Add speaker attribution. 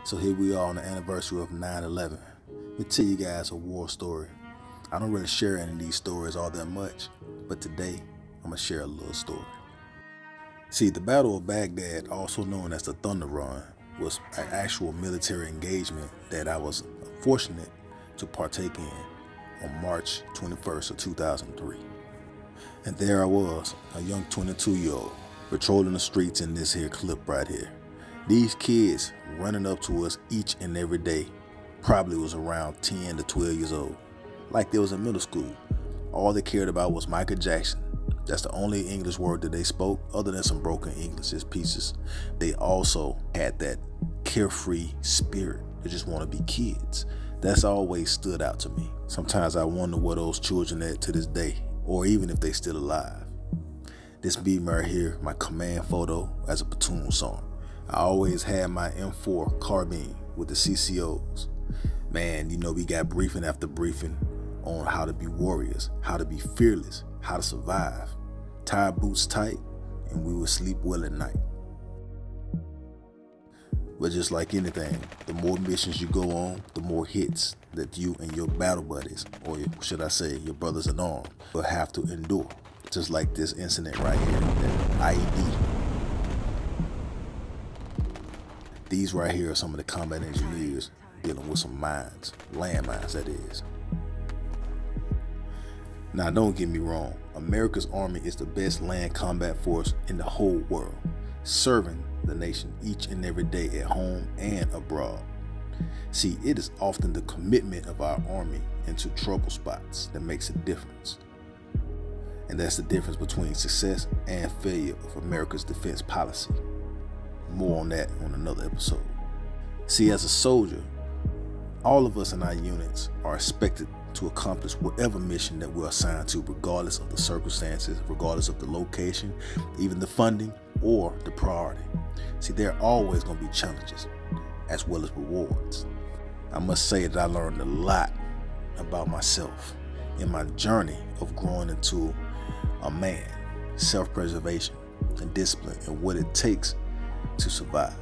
Speaker 1: So here we are on the anniversary of 9/11. Let me tell you guys a war story. I don't really share any of these stories all that much, but today I'm going to share a little story. See, the Battle of Baghdad, also known as the Thunder Run, was an actual military engagement that I was fortunate to partake in on March 21st of 2003. And there I was, a young 22-year-old, patrolling the streets in this here clip right here. These kids running up to us each and every day probably was around 10 to 12 years old, like they was in middle school. All they cared about was Michael Jackson. That's the only English word that they spoke, other than some broken English pieces. They also had that carefree spirit. They just want to be kids. That's always stood out to me. Sometimes I wonder where those children at to this day, or even if they still alive. This be right here, my command photo as a platoon sergeant. I always had my M4 carbine with the CCOs. Man, you know, we got briefing after briefing on how to be warriors, how to be fearless, how to survive. Tie boots tight, and we would sleep well at night. But just like anything, the more missions you go on, the more hits that you and your battle buddies, or should I say your brothers in arms, will have to endure. Just like this incident right here, that IED. These right here are some of the combat engineers dealing with some mines, landmines that is. Now don't get me wrong, America's Army is the best land combat force in the whole world, serving the nation each and every day at home and abroad. See, it is often the commitment of our Army into trouble spots that makes a difference. And that's the difference between success and failure of America's defense policy. More on that on another episode. See, as a soldier, all of us in our units are expected to accomplish whatever mission that we're assigned to, regardless of the circumstances, regardless of the location, even the funding or the priority. See, there are always going to be challenges as well as rewards. I must say that I learned a lot about myself in my journey of growing into a man, self-preservation and discipline, and what it takes to survive.